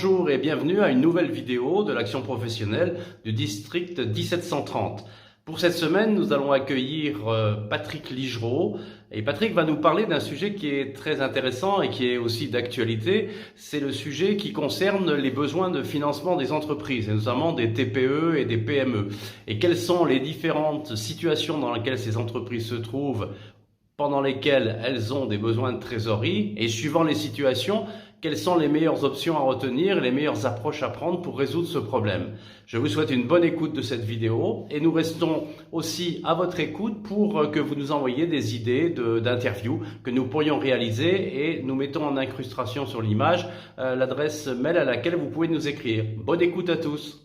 bonjour et bienvenue à une nouvelle vidéo de l'action professionnelle du district 1730. Pour cette semaine, nous allons accueillir Patrick Ligereau. Et Patrick va nous parler d'un sujet qui est très intéressant et qui est aussi d'actualité. C'est le sujet qui concerne les besoins de financement des entreprises, et notamment des TPE et des PME. Et quelles sont les différentes situations dans lesquelles ces entreprises se trouvent, pendant lesquelles elles ont des besoins de trésorerie, et suivant les situations, quelles sont les meilleures options à retenir et les meilleures approches à prendre pour résoudre ce problème. Je vous souhaite une bonne écoute de cette vidéo et nous restons aussi à votre écoute pour que vous nous envoyiez des idées d'interviews que nous pourrions réaliser, et nous mettons en incrustation sur l'image l'adresse mail à laquelle vous pouvez nous écrire. Bonne écoute à tous.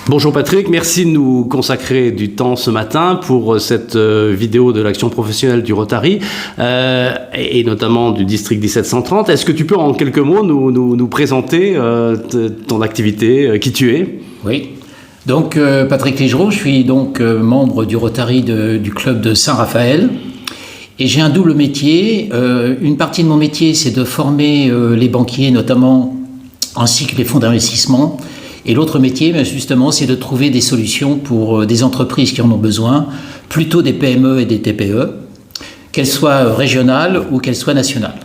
Bonjour Patrick, merci de nous consacrer du temps ce matin pour cette vidéo de l'action professionnelle du Rotary et notamment du district 1730. Est-ce que tu peux en quelques mots nous présenter ton activité, qui tu es? Oui, donc Patrick Ligereau, je suis donc membre du Rotary du club de Saint-Raphaël et j'ai un double métier. Une partie de mon métier, c'est de former les banquiers notamment ainsi que les fonds d'investissement. Et l'autre métier, justement, c'est de trouver des solutions pour des entreprises qui en ont besoin, plutôt des PME et des TPE, qu'elles soient régionales ou qu'elles soient nationales.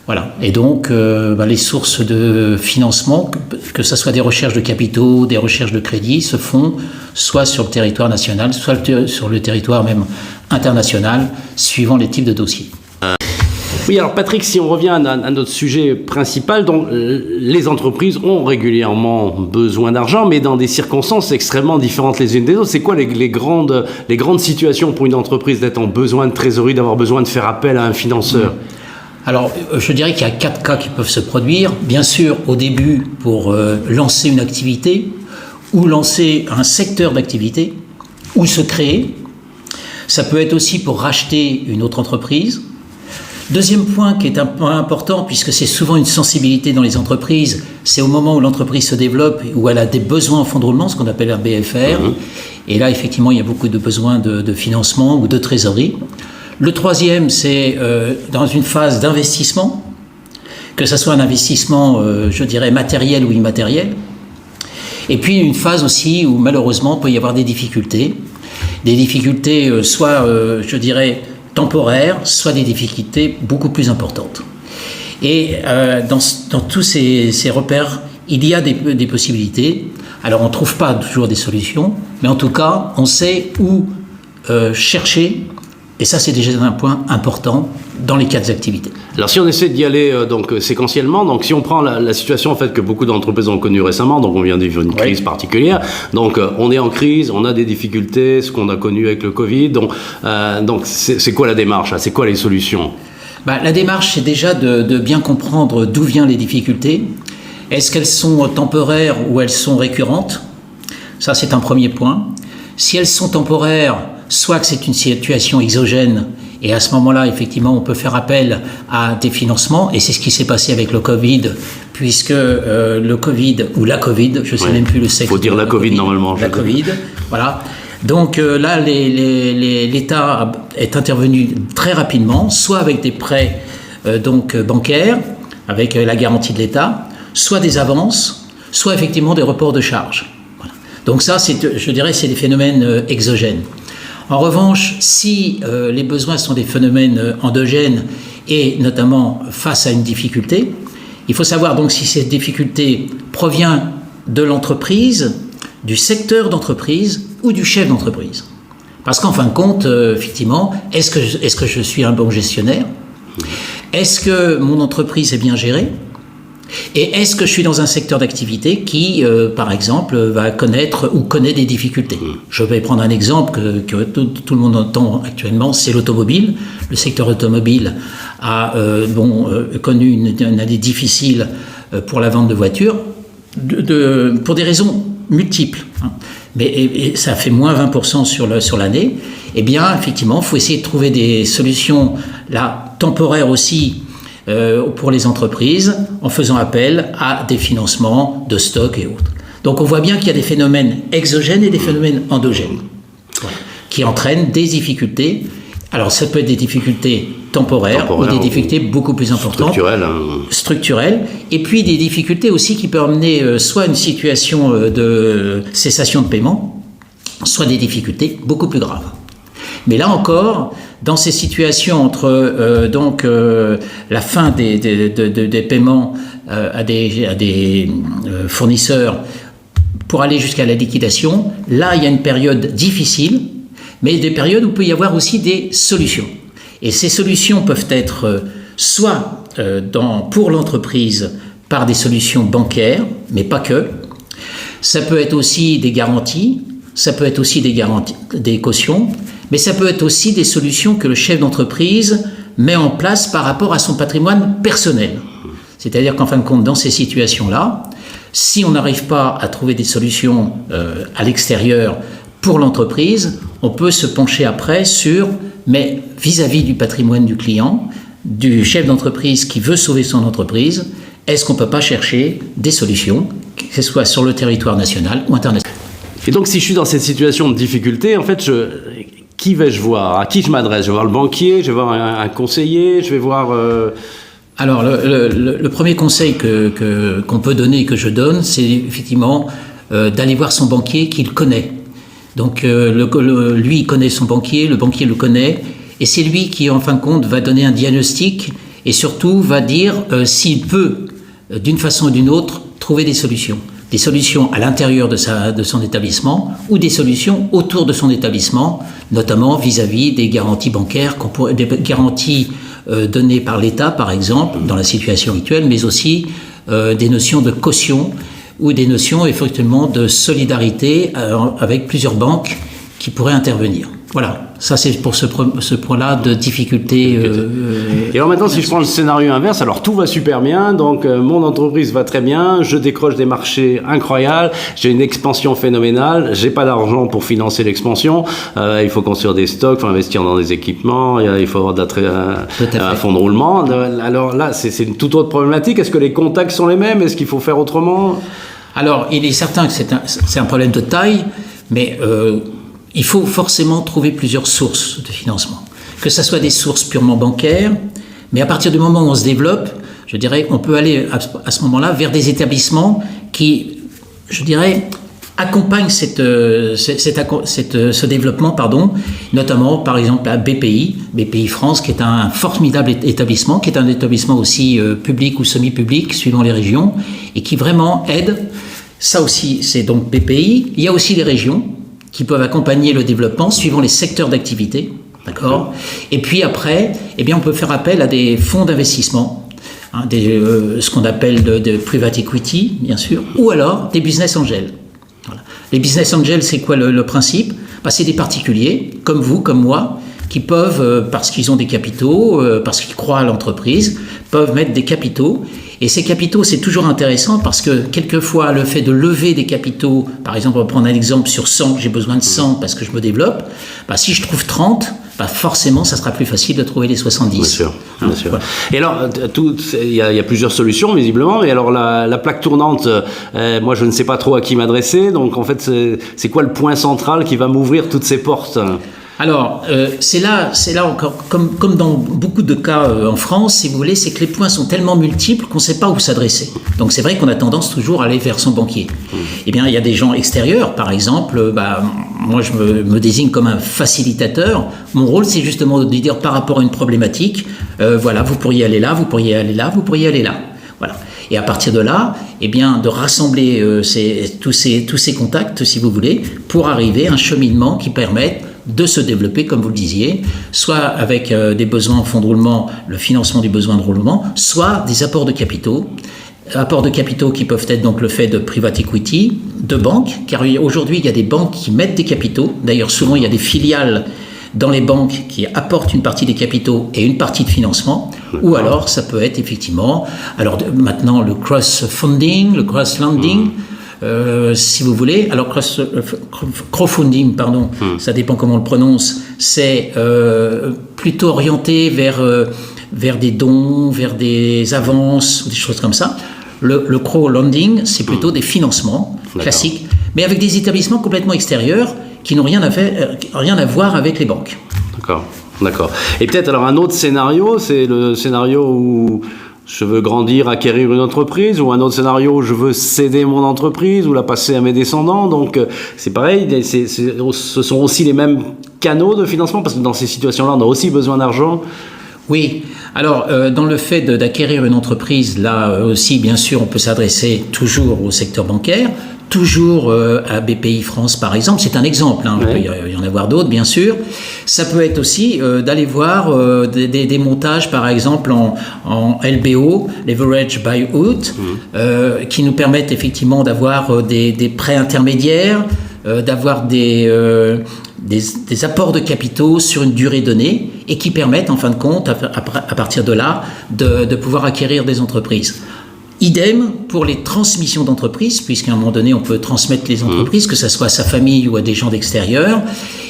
Voilà. Et donc, les sources de financement, que ce soit des recherches de capitaux, des recherches de crédit, se font soit sur le territoire national, soit sur le territoire même international, suivant les types de dossiers. Oui, alors Patrick, si on revient à notre sujet principal, donc les entreprises ont régulièrement besoin d'argent, mais dans des circonstances extrêmement différentes les unes des autres. C'est quoi les grandes situations pour une entreprise d'être en besoin de trésorerie, d'avoir besoin de faire appel à un financeur? Alors, je dirais qu'il y a 4 cas qui peuvent se produire. Bien sûr, au début, pour lancer une activité, ou lancer un secteur d'activité, ou se créer. Ça peut être aussi pour racheter une autre entreprise. Deuxième point qui est un point important, puisque c'est souvent une sensibilité dans les entreprises, c'est au moment où l'entreprise se développe, où elle a des besoins en fonds de roulement, ce qu'on appelle un BFR. Et là, effectivement, il y a beaucoup de besoins de financement ou de trésorerie. Le troisième, c'est dans une phase d'investissement, que ce soit un investissement, je dirais, matériel ou immatériel. Et puis une phase aussi où, malheureusement, il peut y avoir des difficultés. Des difficultés, soit, je dirais, temporaires, soit des difficultés beaucoup plus importantes. Et dans tous ces repères, il y a des possibilités. Alors on ne trouve pas toujours des solutions, mais en tout cas, on sait où chercher, et ça c'est déjà un point important dans les 4 activités. Alors si on essaie d'y aller donc séquentiellement, donc si on prend la situation en fait que beaucoup d'entreprises ont connue récemment, donc on vient de vivre une crise particulière, donc on est en crise, on a des difficultés, ce qu'on a connu avec le Covid, donc c'est quoi la démarche, c'est quoi les solutions? La démarche, c'est déjà de bien comprendre d'où viennent les difficultés. Est-ce qu'elles sont temporaires ou elles sont récurrentes? Ça, c'est un premier point. Si elles sont temporaires, soit que c'est une situation exogène, et à ce moment-là, effectivement, on peut faire appel à des financements, et c'est ce qui s'est passé avec le Covid, puisque le Covid, ou la Covid, je ne sais même plus le sexe. Il faut dire la Covid normalement. La Covid, voilà. Donc là, l'État est intervenu très rapidement, soit avec des prêts bancaires, avec la garantie de l'État, soit des avances, soit effectivement des reports de charges. Voilà. Donc ça, je dirais, c'est des phénomènes exogènes. En revanche, si les besoins sont des phénomènes endogènes et notamment face à une difficulté, il faut savoir donc si cette difficulté provient de l'entreprise, du secteur d'entreprise ou du chef d'entreprise. Parce qu'en fin de compte, effectivement, est-ce que je suis un bon gestionnaire? Est-ce que mon entreprise est bien gérée? Et est-ce que je suis dans un secteur d'activité qui, par exemple, va connaître ou connaît des difficultés? Je vais prendre un exemple que tout le monde entend actuellement, c'est l'automobile. Le secteur automobile a connu une année difficile pour la vente de voitures, pour des raisons multiples. Mais ça fait moins 20% sur l'année. Eh bien, effectivement, il faut essayer de trouver des solutions là, temporaires aussi, pour les entreprises en faisant appel à des financements de stock et autres. Donc on voit bien qu'il y a des phénomènes exogènes et des phénomènes endogènes qui entraînent des difficultés Alors, ça peut être des difficultés temporaires ou des difficultés beaucoup plus importantes. Structurelles. Et puis, des difficultés aussi qui peuvent amener soit une situation de cessation de paiement, soit des difficultés beaucoup plus graves. Mais là encore, dans ces situations entre la fin des paiements à des fournisseurs pour aller jusqu'à la liquidation, là, il y a une période difficile, mais des périodes où il peut y avoir aussi des solutions. Et ces solutions peuvent être soit pour l'entreprise par des solutions bancaires, mais pas que. Ça peut être aussi des garanties, ça peut être aussi des cautions, mais ça peut être aussi des solutions que le chef d'entreprise met en place par rapport à son patrimoine personnel. C'est-à-dire qu'en fin de compte, dans ces situations-là, si on n'arrive pas à trouver des solutions à l'extérieur pour l'entreprise, on peut se pencher après mais vis-à-vis du patrimoine du client, du chef d'entreprise qui veut sauver son entreprise, est-ce qu'on ne peut pas chercher des solutions, que ce soit sur le territoire national ou international? Et donc, si je suis dans cette situation de difficulté, en fait, qui vais-je voir? À qui je m'adresse? Je vais voir le banquier, je vais voir un conseiller, je vais voir... Alors, le premier conseil qu'on peut donner et que je donne, c'est effectivement d'aller voir son banquier qu'il connaît. Donc, lui, il connaît son banquier, le banquier le connaît, et c'est lui qui, en fin de compte, va donner un diagnostic et surtout va dire s'il peut, d'une façon ou d'une autre, trouver des solutions. Des solutions à l'intérieur de son établissement ou des solutions autour de son établissement, notamment vis-à-vis des garanties bancaires, des garanties données par l'État, par exemple, dans la situation actuelle, mais aussi des notions de caution ou des notions effectivement de solidarité avec plusieurs banques qui pourraient intervenir. Voilà, ça c'est pour ce point-là de difficulté. Et alors maintenant, si je prends le scénario inverse, alors tout va super bien, donc mon entreprise va très bien, je décroche des marchés incroyables, j'ai une expansion phénoménale, j'ai pas d'argent pour financer l'expansion, il faut construire des stocks, il faut investir dans des équipements, il faut avoir un fonds de roulement. Alors là, c'est une toute autre problématique. Est-ce que les contacts sont les mêmes? Est-ce qu'il faut faire autrement? Alors, il est certain que c'est un problème de taille, mais il faut forcément trouver plusieurs sources de financement. Que ce soit des sources purement bancaires, mais à partir du moment où on se développe, je dirais, on peut aller à ce moment-là vers des établissements qui, je dirais, accompagnent ce développement, notamment par exemple la BPI France, qui est un formidable établissement, qui est un établissement aussi public ou semi-public, suivant les régions, et qui vraiment aide. Ça aussi, c'est donc BPI. Il y a aussi les régions qui peuvent accompagner le développement suivant les secteurs d'activité, d'accord. Et puis après, on peut faire appel à des fonds d'investissement, ce qu'on appelle de private equity, bien sûr, ou alors des business angels. Voilà. Les business angels, c'est quoi le principe? C'est des particuliers, comme vous, comme moi, qui peuvent, parce qu'ils ont des capitaux, parce qu'ils croient à l'entreprise, peuvent mettre des capitaux. Et ces capitaux, c'est toujours intéressant parce que quelquefois, le fait de lever des capitaux, par exemple, on va prendre un exemple sur 100, j'ai besoin de 100 parce que je me développe, si je trouve 30, forcément, ça sera plus facile de trouver les 70. Bien sûr. Voilà. Et alors, il y a plusieurs solutions, visiblement. Et alors, la plaque tournante, moi, je ne sais pas trop à qui m'adresser. Donc, en fait, c'est quoi le point central qui va m'ouvrir toutes ces portes? Alors, c'est là encore, comme dans beaucoup de cas en France, si vous voulez, c'est que les points sont tellement multiples qu'on ne sait pas où s'adresser. Donc, c'est vrai qu'on a tendance toujours à aller vers son banquier. Il y a des gens extérieurs, par exemple, moi, je me désigne comme un facilitateur. Mon rôle, c'est justement de dire par rapport à une problématique, voilà, vous pourriez aller là, vous pourriez aller là, vous pourriez aller là. Voilà. Et à partir de là, de rassembler tous ces contacts, si vous voulez, pour arriver à un cheminement qui permette de se développer, comme vous le disiez, soit avec des besoins en fonds de roulement, le financement du besoin de roulement, soit des apports de capitaux qui peuvent être donc le fait de private equity, de banques, car aujourd'hui il y a des banques qui mettent des capitaux, d'ailleurs souvent il y a des filiales dans les banques qui apportent une partie des capitaux et une partie de financement, ou alors ça peut être effectivement, maintenant le cross-funding, le cross-lending, si vous voulez, alors crowdfunding, ça dépend comment on le prononce, c'est plutôt orienté vers des dons, vers des avances, des choses comme ça. Le crowdlending, c'est plutôt des financements classiques, mais avec des établissements complètement extérieurs qui n'ont rien à voir avec les banques. D'accord. D'accord. Et peut-être alors un autre scénario, c'est le scénario où je veux grandir, acquérir une entreprise, ou un autre scénario où je veux céder mon entreprise ou la passer à mes descendants. Donc c'est pareil, ce sont aussi les mêmes canaux de financement, parce que dans ces situations-là, on a aussi besoin d'argent. Oui, alors dans le fait d'acquérir une entreprise, là aussi bien sûr on peut s'adresser toujours au secteur bancaire, toujours à BPI France par exemple, c'est un exemple, hein, Ouais. il peut y en avoir d'autres bien sûr. Ça peut être aussi d'aller voir des montages par exemple en LBO, Leverage Buyout, qui nous permettent effectivement d'avoir des prêts intermédiaires, d'avoir des apports de capitaux sur une durée donnée et qui permettent en fin de compte, à partir de là, de pouvoir acquérir des entreprises. Idem pour les transmissions d'entreprises, puisqu'à un moment donné, on peut transmettre les entreprises, que ce soit à sa famille ou à des gens d'extérieur.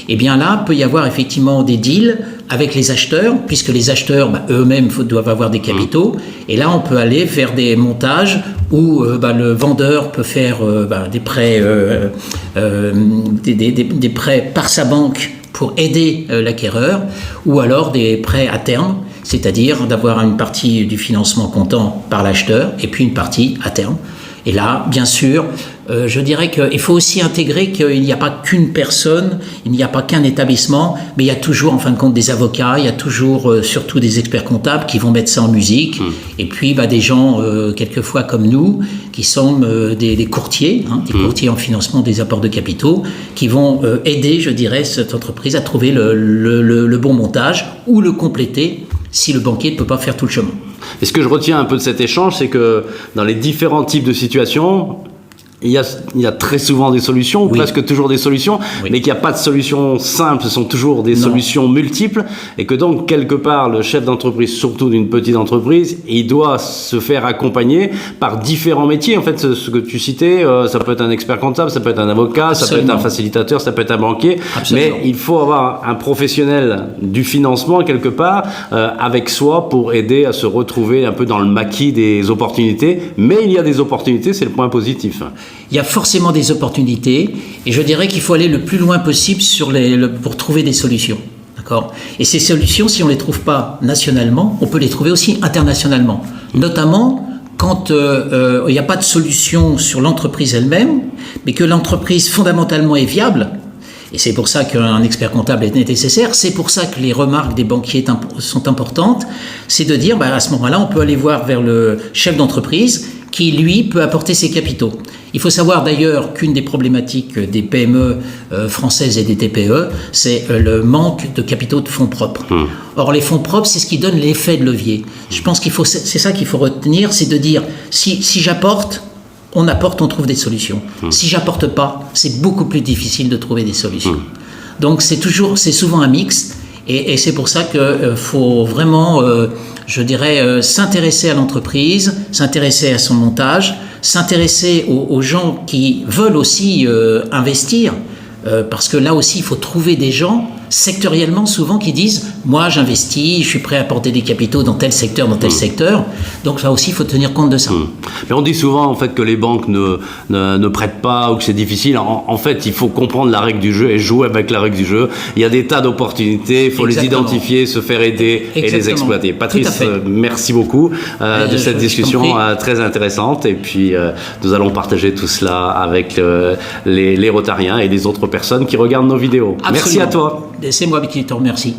Et bien là, peut y avoir effectivement des deals avec les acheteurs, puisque les acheteurs eux-mêmes doivent avoir des capitaux. Et là, on peut aller vers des montages où le vendeur peut faire des prêts, des prêts par sa banque pour aider l'acquéreur, ou alors des prêts à terme, c'est-à-dire d'avoir une partie du financement comptant par l'acheteur et puis une partie à terme. Et là, bien sûr, je dirais qu'il faut aussi intégrer qu'il n'y a pas qu'une personne, il n'y a pas qu'un établissement, mais il y a toujours, en fin de compte, des avocats, il y a toujours, surtout des experts comptables qui vont mettre ça en musique, et puis des gens, quelquefois comme nous, qui sont des courtiers, des courtiers en financement des apports de capitaux, qui vont aider, je dirais, cette entreprise à trouver le bon montage ou le compléter si le banquier ne peut pas faire tout le chemin. Et ce que je retiens un peu de cet échange, c'est que dans les différents types de situations, il y a très souvent des solutions, ou presque toujours des solutions, mais qu'il n'y a pas de solution simple, ce sont toujours des solutions multiples, et que donc, quelque part, le chef d'entreprise, surtout d'une petite entreprise, il doit se faire accompagner par différents métiers. En fait, ce que tu citais, ça peut être un expert comptable, ça peut être un avocat, ça peut être un facilitateur, ça peut être un banquier, mais il faut avoir un professionnel du financement, quelque part, avec soi pour aider à se retrouver un peu dans le maquis des opportunités, mais il y a des opportunités, c'est le point positif. Il y a forcément des opportunités et je dirais qu'il faut aller le plus loin possible pour trouver des solutions. D'accord ? Et ces solutions, si on ne les trouve pas nationalement, on peut les trouver aussi internationalement. Notamment quand il n'y a pas de solution sur l'entreprise elle-même, mais que l'entreprise fondamentalement est viable. Et c'est pour ça qu'un expert comptable est nécessaire, c'est pour ça que les remarques des banquiers sont importantes, c'est de dire, à ce moment-là, on peut aller voir vers le chef d'entreprise qui, lui, peut apporter ses capitaux. Il faut savoir d'ailleurs qu'une des problématiques des PME françaises et des TPE, c'est le manque de capitaux de fonds propres. Or, les fonds propres, c'est ce qui donne l'effet de levier. Je pense c'est ça qu'il faut retenir, c'est de dire, si j'apporte, on apporte, on trouve des solutions. Si j'apporte pas, c'est beaucoup plus difficile de trouver des solutions. Donc c'est souvent un mix, et c'est pour ça que faut vraiment, je dirais, s'intéresser à l'entreprise, s'intéresser à son montage, s'intéresser aux gens qui veulent aussi investir, parce que là aussi il faut trouver des gens sectoriellement souvent qui disent moi j'investis, je suis prêt à apporter des capitaux dans tel secteur, donc là aussi il faut tenir compte de ça. Mais on dit souvent en fait que les banques ne prêtent pas ou que c'est difficile. En fait il faut comprendre la règle du jeu et jouer avec la règle du jeu. Il y a des tas d'opportunités, il faut les identifier, se faire aider et les exploiter. Patrice, merci beaucoup de cette discussion très intéressante, et puis nous allons partager tout cela avec les Rotariens et les autres personnes qui regardent nos vidéos. Absolument. Merci à toi. C'est moi qui te remercie.